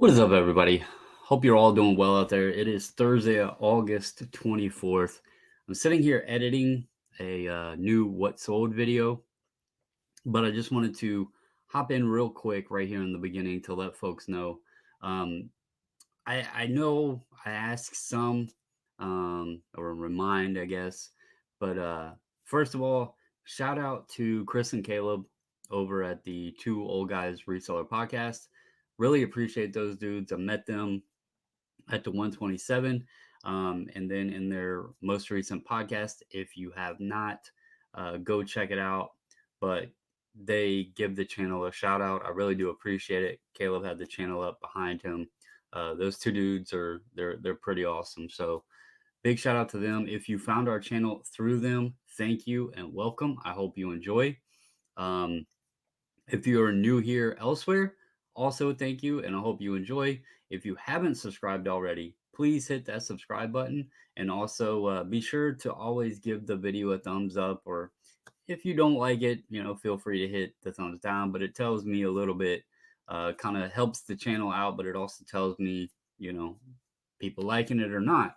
What is up, everybody? Hope you're all doing well out there. It is Thursday, August 24th. I'm sitting here editing a new What Sold video, but I just wanted to hop in real quick right here in the beginning to let folks know. Um, I know I ask some or remind, I guess, but first of all, shout out to Chris and Caleb over at the Two Old Guys Reseller podcast. Really appreciate those dudes. I met them at the 127. And then in their most recent podcast, if you have not, go check it out. But they give the channel a shout out. I really do appreciate it. Caleb had the channel up behind him. Those two dudes they're pretty awesome. So big shout out to them. If you found our channel through them, thank you and welcome. I hope you enjoy. Um, if you are new here elsewhere, also thank you and I hope you enjoy. If you haven't subscribed already, please hit that subscribe button and also be sure to always give the video a thumbs up, or if you don't like it, feel free to hit the thumbs down, but it tells me a little bit, kind of helps the channel out, but it also tells me, people liking it or not.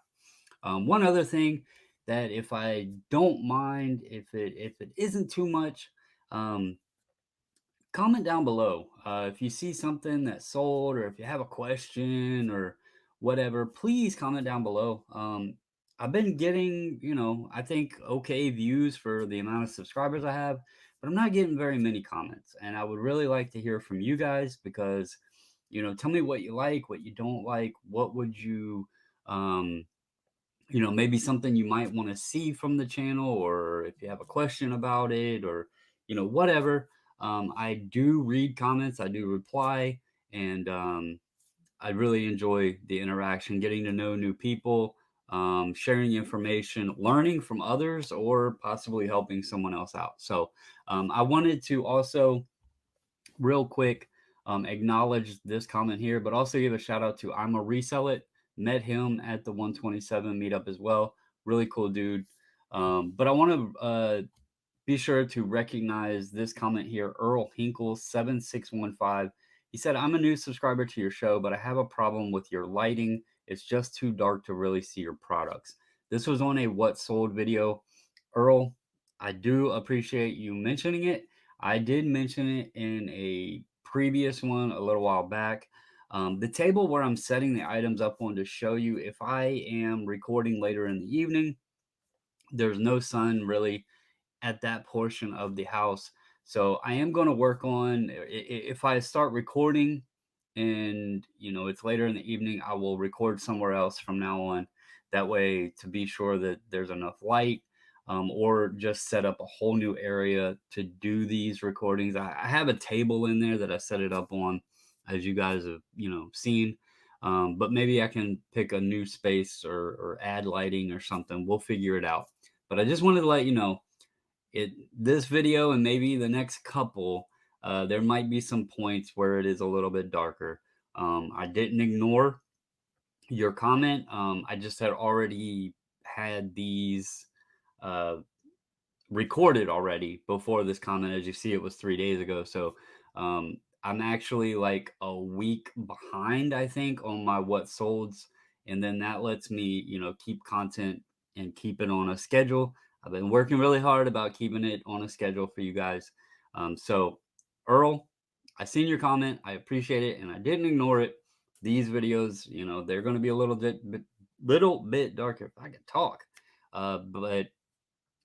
One other thing that if I don't mind, if it isn't too much, um, comment down below. If you see something that sold, or if you have a question or whatever, please comment down below. I've been getting, I think okay views for the amount of subscribers I have, but I'm not getting very many comments. And I would really like to hear from you guys because, tell me what you like, what you don't like, what would you, um, maybe something you might want to see from the channel, or if you have a question about it, or, whatever. I do read comments, I do reply, and I really enjoy the interaction, getting to know new people, sharing information, learning from others, or possibly helping someone else out. So I wanted to also, real quick, acknowledge this comment here, but also give a shout out to I'm a Reseller. Met him at the 127 meetup as well. Really cool dude. But I want to be sure to recognize this comment here. Earl Hinkle 7615. He said, I'm a new subscriber to your show, but I have a problem with your lighting. It's just too dark to really see your products. This was on a What Sold video. Earl, I do appreciate you mentioning it. I did mention it in a previous one a little while back. The table where I'm setting the items up on to show you, if I am recording later in the evening, there's no sun really at that portion of the house. So I am going to work on, if I start recording and it's later in the evening, I will record somewhere else from now on. That way, to be sure that there's enough light, or just set up a whole new area to do these recordings. I have a table in there that I set it up on, as you guys have seen. But maybe I can pick a new space, or add lighting or something. We'll figure it out. But I just wanted to let you know, this video and maybe the next couple, there might be some points where it is a little bit darker. I didn't ignore your comment. I just had already had these uh, recorded already before this comment. As you see, it was 3 days ago. So I'm actually like a week behind, I think, on my what solds. And then that lets me, keep content and keep it on a schedule. I've been working really hard about keeping it on a schedule for you guys. So Earl, I seen your comment. I appreciate it. And I didn't ignore it. These videos, they're going to be a little bit darker, if I can talk. But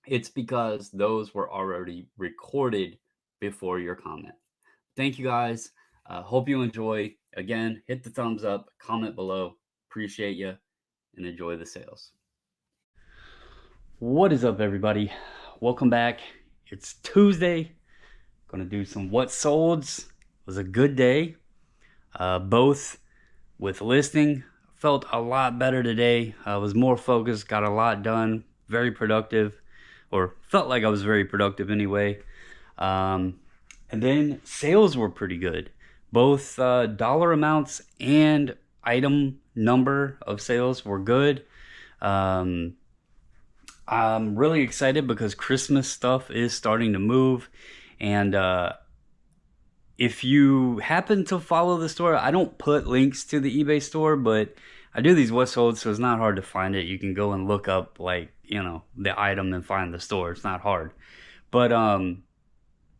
it's because those were already recorded before your comment. Thank you guys. Hope you enjoy. Again, hit the thumbs up, comment below. Appreciate you, and enjoy the sales. What is up, everybody? Welcome back. It's Tuesday. Gonna do some what solds. It was a good day. Both with listing. Felt a lot better today. I was more focused, got a lot done, very productive, or felt like I was very productive anyway. And then sales were pretty good. Both dollar amounts and item number of sales were good. I'm really excited because Christmas stuff is starting to move. And if you happen to follow the store, I don't put links to the eBay store, but I do these what's sold, so it's not hard to find it. You can go and look up, like, you know, the item and find the store. It's not hard. But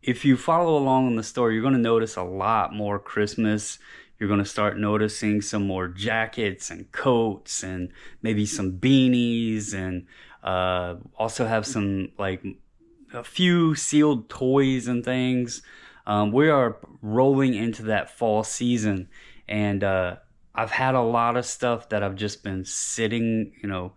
if you follow along in the store, you're going to notice a lot more Christmas. You're going to start noticing some more jackets and coats and maybe some beanies, and also have some, like, a few sealed toys and things. We are rolling into that fall season, and I've had a lot of stuff that I've just been sitting, you know,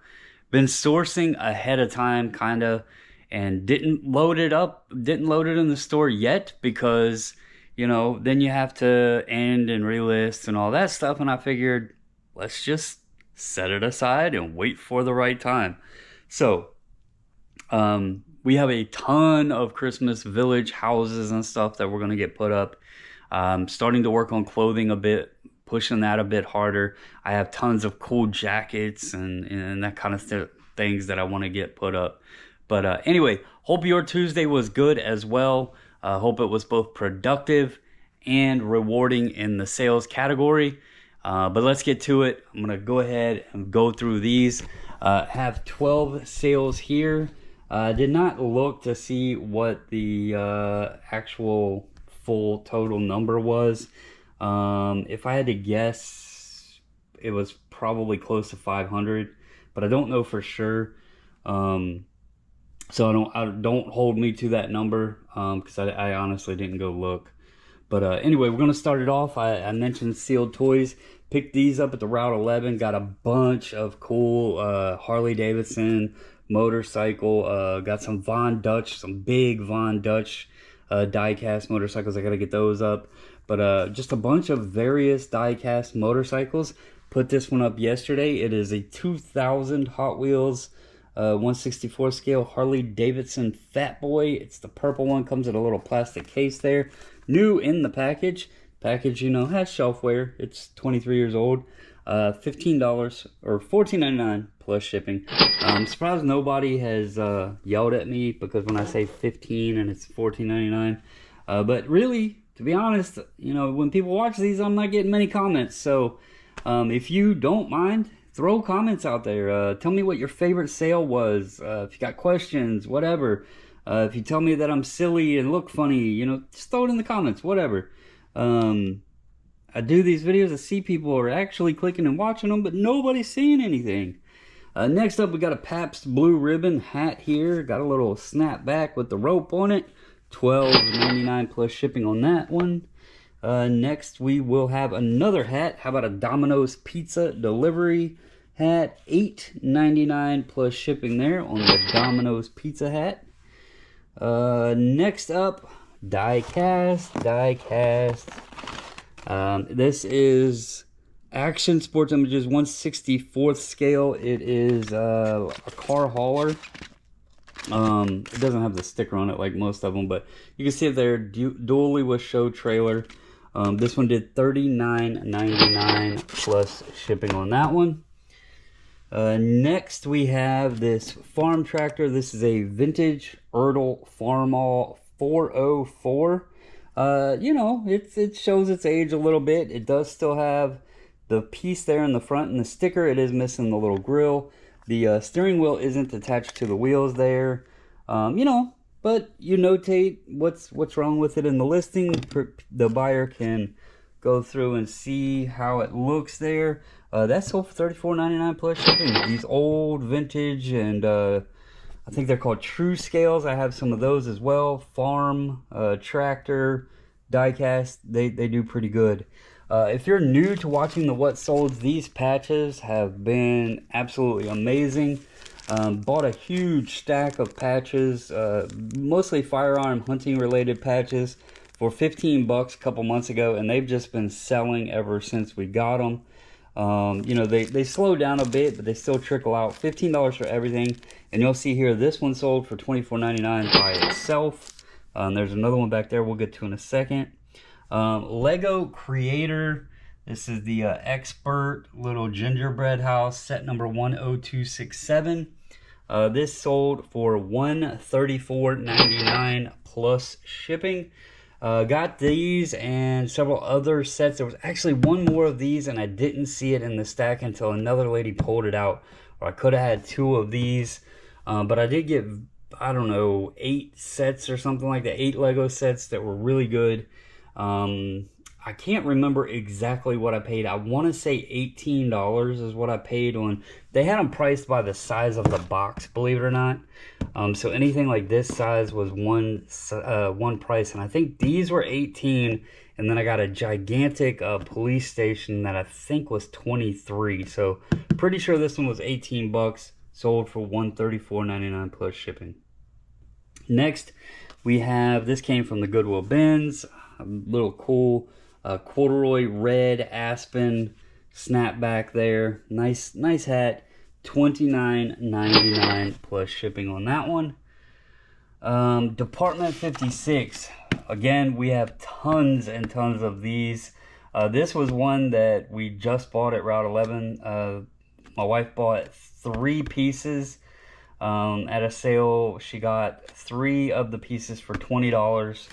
been sourcing ahead of time, kind of, and didn't load it in the store yet, because, you know, then you have to end and relist and all that stuff. And I figured, let's just set it aside and wait for the right time. So, we have a ton of Christmas village houses and stuff that we're going to get put up. Starting to work on clothing a bit, pushing that a bit harder. I have tons of cool jackets and that kind of things that I want to get put up. But anyway, hope your Tuesday was good as well. Hope it was both productive and rewarding in the sales category. But let's get to it. I'm going to go ahead and go through these. Have 12 sales here. Did not look to see what the actual full total number was. If I had to guess, it was probably close to 500, but I don't know for sure. So don't hold me to that number, because I honestly didn't go look. But anyway, we're going to start it off. I mentioned sealed toys. Picked these up at the Route 11. Got a bunch of cool Harley Davidson motorcycle. Got some Von Dutch, some big Von Dutch die-cast motorcycles. I got to get those up. But just a bunch of various die-cast motorcycles. Put this one up yesterday. It is a 2000 Hot Wheels 1/64 scale Harley Davidson Fat Boy. It's the purple one. Comes in a little plastic case there. New in the package. Package, you know, has shelfware. It's 23 years old. $15 or $14.99 plus shipping. I'm surprised nobody has yelled at me, because when I say 15 and it's $14.99. But really, to be honest, you know, when people watch these, I'm not getting many comments. So if you don't mind, throw comments out there. Tell me what your favorite sale was. If you got questions, whatever. If you tell me that I'm silly and look funny, you know, just throw it in the comments, whatever. I do these videos, I see people are actually clicking and watching them, but nobody's seeing anything. Next up, we got a Pabst Blue Ribbon hat here. Got a little snapback with the rope on it. $12.99 plus shipping on that one. Next, we will have another hat. How about a Domino's Pizza delivery hat? $8.99 plus shipping there on the Domino's Pizza hat. Next up, die cast. This is Action Sports Images 1/64 scale. It is a car hauler. It doesn't have the sticker on it like most of them, but you can see it there, dually with show trailer. This one did $39.99 plus shipping on that one. Next we have this farm tractor. This is a vintage Erdl Farmall 404. You know, it shows its age a little bit. It does still have the piece there in the front and the sticker. It is missing the little grill. The steering wheel isn't attached to the wheels there. You know, but you notate what's wrong with it in the listing. The buyer can go through and see how it looks there. That's sold for $34.99 plus shipping. These old vintage, and I think they're called true scales. I have some of those as well. Farm, tractor, diecast, they do pretty good. If you're new to watching the What Solds, these patches have been absolutely amazing. Bought a huge stack of patches, mostly firearm hunting related patches, for 15 bucks a couple months ago, and they've just been selling ever since we got them. You know, they slow down a bit, but they still trickle out. $15 for everything. And you'll see here, this one sold for $24.99 by itself. There's another one back there we'll get to in a second. Lego Creator. This is the Expert little gingerbread house, set number 10267. This sold for $134.99 plus shipping. Got these and several other sets. There was actually one more of these, and I didn't see it in the stack until another lady pulled it out. Or I could have had two of these, but I did get, I don't know, 8 sets or something like that. 8 Lego sets that were really good. I can't remember exactly what I paid. I want to say $18 is what I paid on. They had them priced by the size of the box, believe it or not. So anything like this size was one price, and I think these were 18. And then I got a gigantic police station that I think was 23. So pretty sure this one was 18 bucks. Sold for $134.99 plus shipping. Next, we have, this came from the Goodwill bins, a little cool corduroy red aspen snapback there. Nice hat. $29.99 plus shipping on that one. Department 56. Again, we have tons and tons of these. This was one that we just bought at Route 11. My wife bought 3 pieces at a sale. She got 3 of the pieces for $20.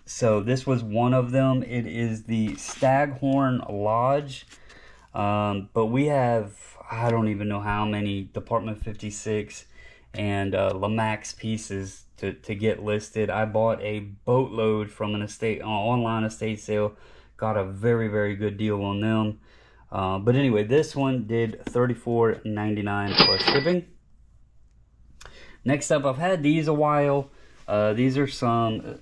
So this was one of them. It is the Staghorn Lodge. But we have, I don't even know how many Department 56 and Lamax pieces to get listed. I bought a boatload from an online estate sale. Got a very, very good deal on them. But anyway, this one did $34.99 plus shipping. Next up, I've had these a while. These are some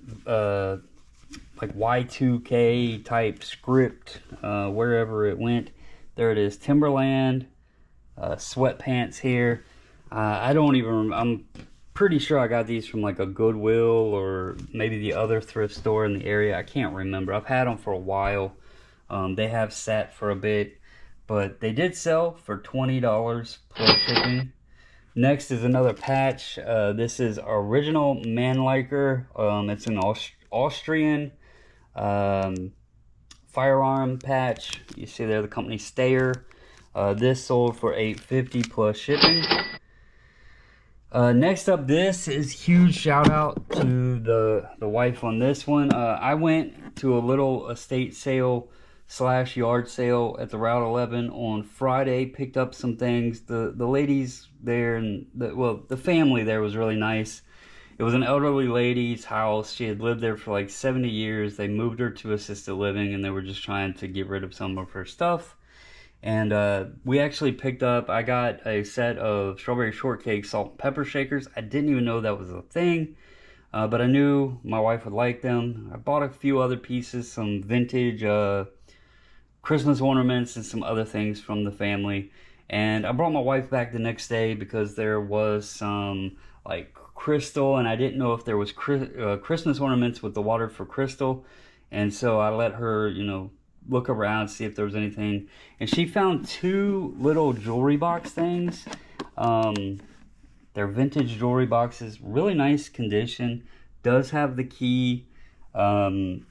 like Y2K type script, wherever it went. There it is, Timberland sweatpants here. I'm pretty sure I got these from like a Goodwill or maybe the other thrift store in the area. I can't remember. I've had them for a while. They have sat for a bit, but they did sell for $20 plus shipping. Next is another patch. This is original Mannlicher. It's an Austrian firearm patch. You see there the company Stayer. This sold for $8.50 plus shipping. Next up, this is huge shout out to the wife on this one. I went to a little estate sale / yard sale at the Route 11 on Friday. Picked up some things. The ladies there and the family there was really nice. It was an elderly lady's house. She had lived there for like 70 years. They moved her to assisted living, and they were just trying to get rid of some of her stuff. And we actually picked up, I got a set of strawberry shortcake salt and pepper shakers. I didn't even know that was a thing, but I knew my wife would like them. I bought a few other pieces, some vintage Christmas ornaments and some other things from the family. And I brought my wife back the next day because there was some like crystal, and I didn't know if there was Christmas ornaments with the water for crystal. And so I let her, look around, see if there was anything. And she found 2 little jewelry box things. They're vintage jewelry boxes, really nice condition. Does have the key. And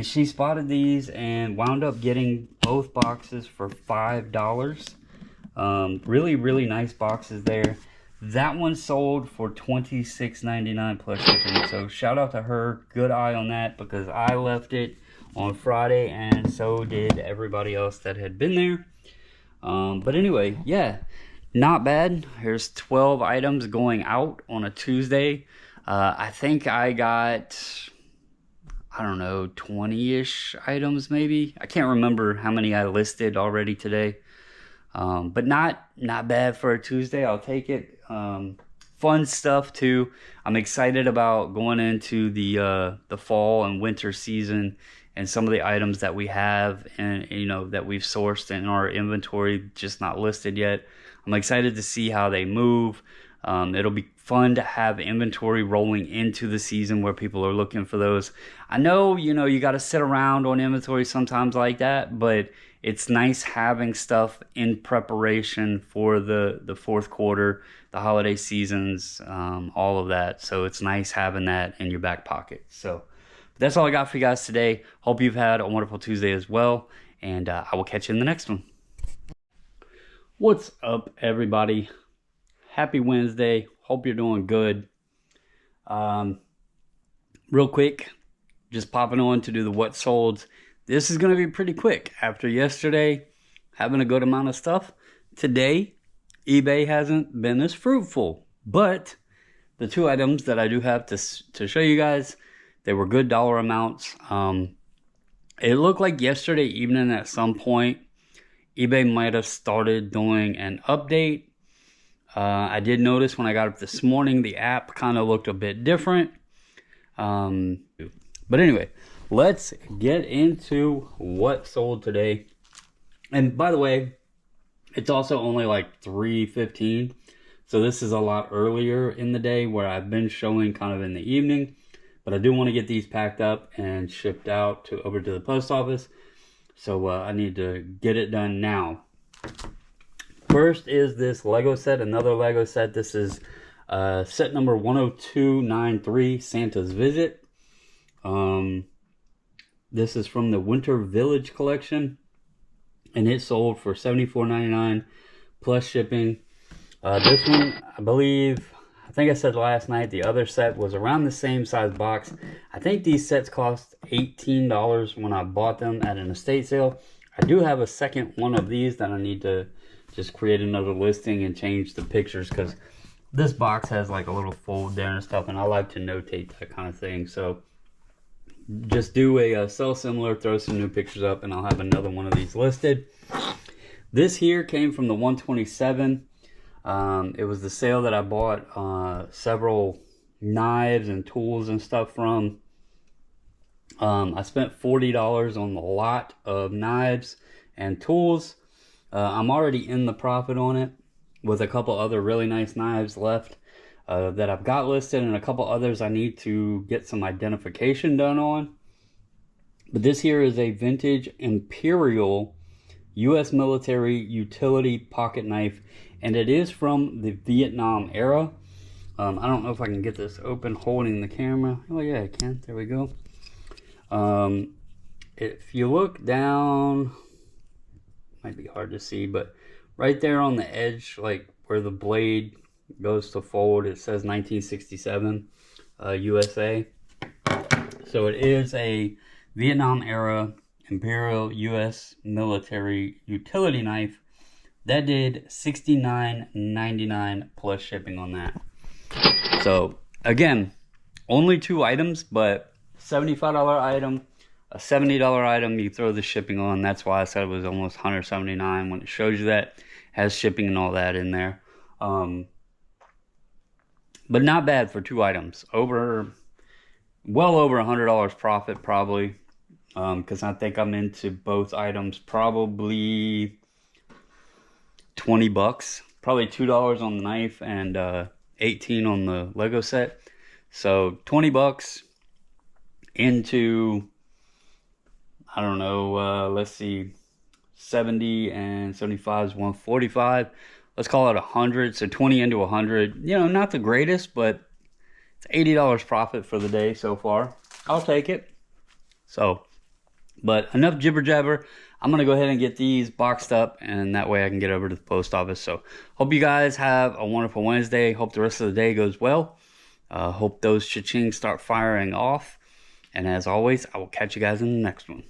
she spotted these and wound up getting both boxes for $5. Really, really nice boxes there. That one sold for $26.99 plus shipping. So shout out to her. Good eye on that, because I left it on Friday, and so did everybody else that had been there. But anyway, yeah, not bad. Here's 12 items going out on a Tuesday. I think I got, I don't know, 20-ish items maybe. I can't remember how many I listed already today. But not bad for a Tuesday. I'll take it. Fun stuff too. I'm excited about going into the fall and winter season, and some of the items that we have and that we've sourced in our inventory, just not listed yet. I'm excited to see how they move. It'll be fun to have inventory rolling into the season where people are looking for those. I know, you got to sit around on inventory sometimes like that, but it's nice having stuff in preparation for the fourth quarter, the holiday seasons, all of that. So it's nice having that in your back pocket. So that's all I got for you guys today. Hope you've had a wonderful Tuesday as well, and I will catch you in the next one. What's up, everybody? Happy Wednesday. Hope you're doing good. Real quick, just popping on to do the what solds. This is going to be pretty quick. After yesterday having a good amount of stuff, today eBay hasn't been as fruitful. But the two items that I do have to show you guys, they were good dollar amounts. It looked like yesterday evening at some point, eBay might have started doing an update. I did notice when I got up this morning, the app kind of looked a bit different. But anyway, let's get into what sold today. And by the way, it's also only like 3:15. So this is a lot earlier in the day where I've been showing kind of in the evening. But I do want to get these packed up and shipped out over to the post office. So I need to get it done now. First is this Lego set, another Lego set. This is set number 10293, Santa's Visit. This is from the Winter Village collection, and it sold for $74.99 plus shipping. This one, I think I said last night, the other set was around the same size box. I think these sets cost $18 when I bought them at an estate sale. I do have a second one of these that I need to just create another listing and change the pictures, because this box has like a little fold there and stuff, and I like to notate that kind of thing. So just do a sell similar, throw some new pictures up, and I'll have another one of these listed. This here came from the 127. It was the sale that I bought several knives and tools and stuff from. I spent $40 on the lot of knives and tools. I'm already in the profit on it with a couple other really nice knives left that I've got listed, and a couple others I need to get some identification done on. But this here is a vintage Imperial U.S. military utility pocket knife, and it is from the Vietnam era. I don't know if I can get this open holding the camera. Oh yeah, I can. There we go. If you look down, might be hard to see, but right there on the edge, like where the blade goes to fold, it says 1967 USA. So it is a Vietnam era Imperial U.S. military utility knife that did $69.99 plus shipping on that. So again, only two items, but $75 item, a $70 item, you throw the shipping on. That's why I said it was almost $179 when it shows you that. Has shipping and all that in there. But not bad for two items. Well over $100 profit probably. Because I think I'm into both items probably $20. Probably $2 on the knife and $18 on the Lego set. So $20 into, I don't know, let's see, 70 and 75 is 145. Let's call it 100. So 20 into 100. You know, not the greatest, but it's $80 profit for the day so far. I'll take it. So, but enough jibber jabber. I'm going to go ahead and get these boxed up, and that way I can get over to the post office. So hope you guys have a wonderful Wednesday. Hope the rest of the day goes well. Hope those cha-chings start firing off. And as always, I will catch you guys in the next one.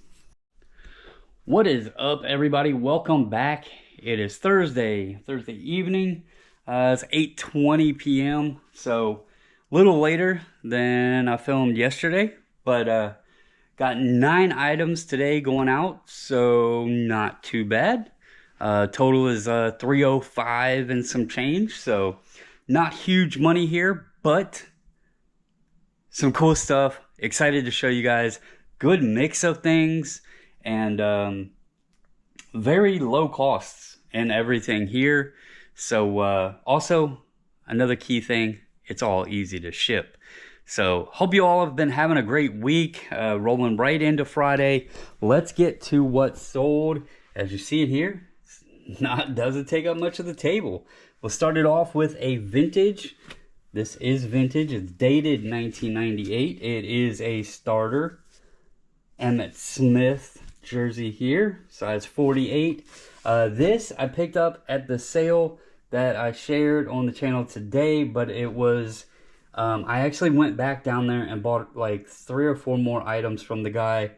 What is up, everybody? Welcome back. It is Thursday evening. It's 8:20 p.m. So a little later than I filmed yesterday, but got 9 items today going out, so not too bad. Total is $305 and some change, so not huge money here, but some cool stuff. Excited to show you guys. Good mix of things, and very low costs and everything here. So also another key thing, it's all easy to ship. So hope you all have been having a great week, rolling right into Friday. Let's get to what sold. As you see it here, doesn't take up much of the table. We'll start it off with a vintage. This is vintage. It's dated 1998. It is a starter Emmett Smith jersey here, size 48. This I picked up at the sale that I shared on the channel today, but it was I actually went back down there and bought like 3 or 4 more items from the guy.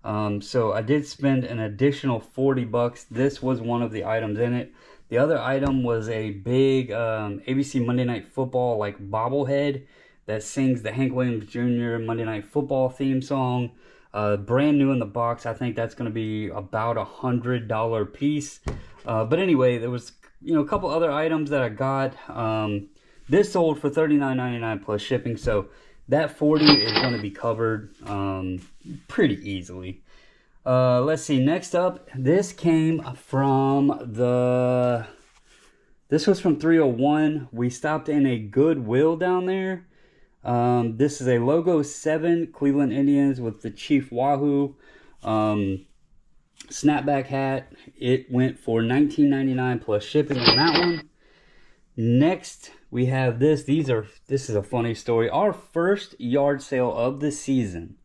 So I did spend an additional $40. This was one of the items in it. The other item was a big ABC Monday Night Football like bobblehead that sings the Hank Williams Jr. Monday Night Football theme song. Brand new in the box. I think that's going to be about $100 piece. But anyway, there was a couple other items that I got. This sold for $39.99 plus shipping, so that $40 is going to be covered pretty easily. Let's see. Next up, this came from this was from 301. We stopped in a Goodwill down there. This is a Logo 7 Cleveland Indians with the Chief Wahoo snapback hat. It went for $19.99 plus shipping on that one. Next, we have this. This is a funny story. Our first yard sale of the season.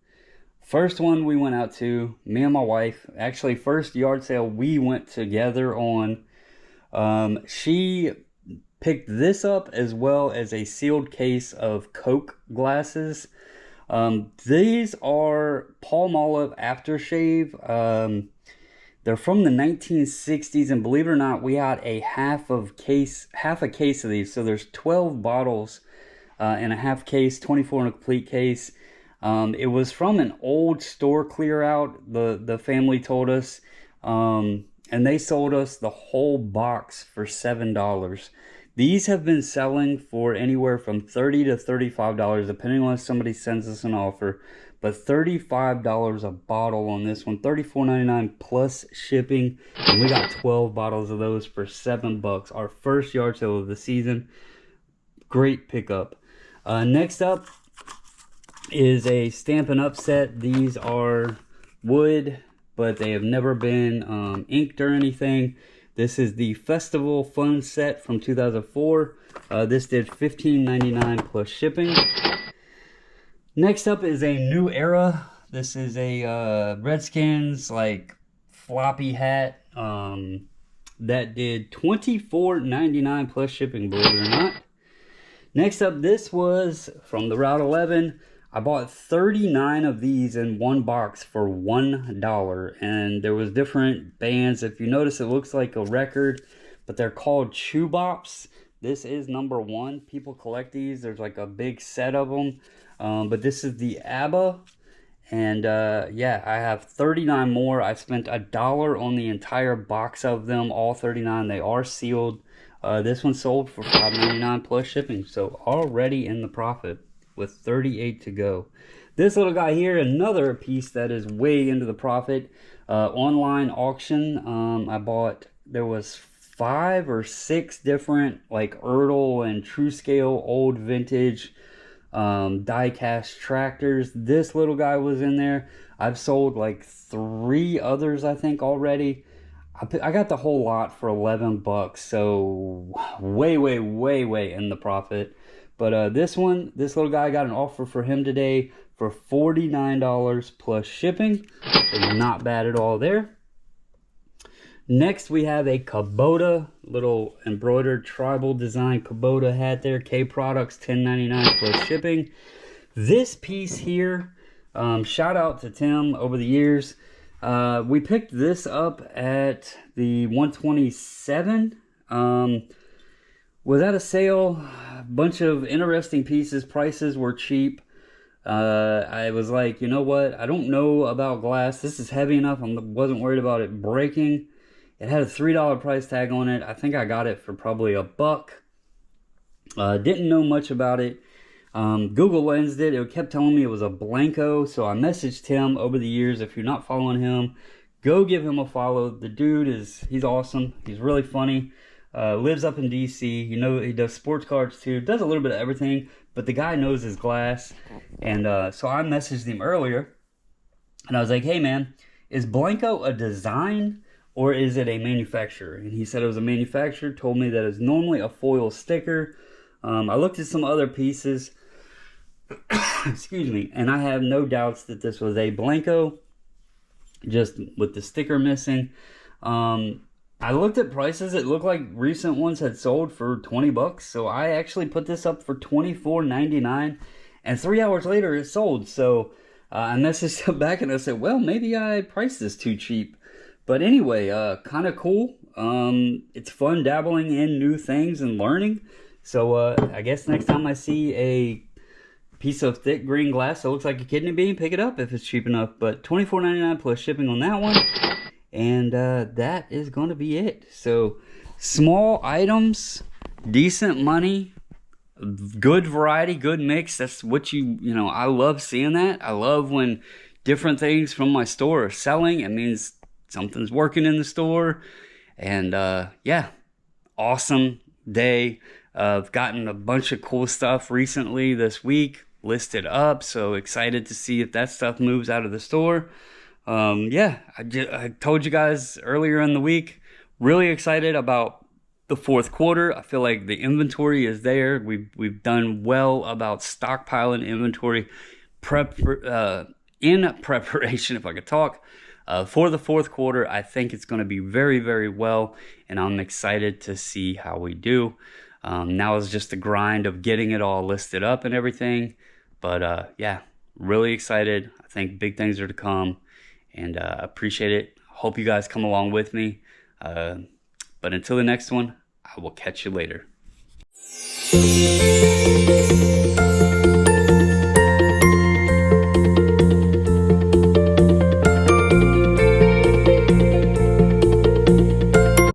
First one we went out to, me and my wife. Actually, first yard sale we went together on. She picked this up as well as a sealed case of Coke glasses. These are Palmolive aftershave. They're from the 1960s, and believe it or not, we got a half a case of these. So there's 12 bottles in a half case, 24 in a complete case. It was from an old store clear out, the family told us, and they sold us the whole box for $7. These have been selling for anywhere from $30 to $35, depending on if somebody sends us an offer. But $35 a bottle on this one, $34.99 plus shipping, and we got 12 bottles of those for $7. Our first yard sale of the season. Great pickup. Next up is a Stampin' Up set. These are wood, but they have never been inked or anything. This is the Festival Fun set from 2004. This did $15.99 plus shipping. Next up is a New Era. This is a Redskins like floppy hat that did $24.99 plus shipping, believe it or not. Next up, this was from the Route 11. I bought 39 of these in one box for $1, and there was different bands. If you notice, it looks like a record, but they're called Chew Bops. This is number 1. People collect these. There's like a big set of them, but this is the ABBA, and yeah, I have 39 more. I spent $1 on the entire box of them, all 39. They are sealed. This one sold for $5.99 plus shipping, so already in the profit with 38 to go. This little guy here, another piece that is way into the profit. Online auction. I bought, there was 5 or 6 different like Ertl and True Scale old vintage die-cast tractors. This little guy was in there. I've sold like 3 others, I think, already. I got the whole lot for $11, so way in the profit. But this little guy, got an offer for him today for $49 plus shipping. So not bad at all there. Next, we have a Kubota, little embroidered tribal design Kubota hat there. K Products, $10.99 plus shipping. This piece here, shout out to Tim over the years. We picked this up at the 127. Was at a sale. A bunch of interesting pieces. Prices were cheap. I was like, you know what? I don't know about glass. This is heavy enough. I wasn't worried about it breaking. It had a $3 price tag on it. I think I got it for probably $1. Didn't know much about it. Google lensed it. It kept telling me it was a Blanco, so I messaged him over the years. If you're not following him, go give him a follow. The dude he's awesome. He's really funny. Lives up in DC. You know, he does sports cars too. Does a little bit of everything, but the guy knows his glass. And so I messaged him earlier, and I was like, hey man, is Blanco a design or is it a manufacturer? And he said it was a manufacturer. Told me that it's normally a foil sticker. I looked at some other pieces. Excuse me, and I have no doubts that this was a Blanco, just with the sticker missing. I looked at prices. It looked like recent ones had sold for 20 bucks. So I actually put this up for 24.99, and 3 hours later it sold. So I messaged them back and I said, well, maybe I priced this too cheap. But anyway, kind of cool. It's fun dabbling in new things and learning. So I guess next time I see a piece of thick green glass that looks like a kidney bean, pick it up if it's cheap enough. But $24.99 plus shipping on that one. And that is going to be it. So small items, decent money, good variety, good mix. That's what I love seeing that. I love when different things from my store are selling. It means something's working in the store. And yeah, awesome day. I've gotten a bunch of cool stuff recently this week listed up. So excited to see if that stuff moves out of the store. Yeah, I told you guys earlier in the week, really excited about the fourth quarter. I feel like the inventory is there. We've done well about stockpiling inventory in preparation, if I could talk, for the fourth quarter. I think it's going to be very, very well, and I'm excited to see how we do. Now is just the grind of getting it all listed up and everything. But yeah, really excited. I think big things are to come. And appreciate it. Hope you guys come along with me. But until the next one, I will catch you later.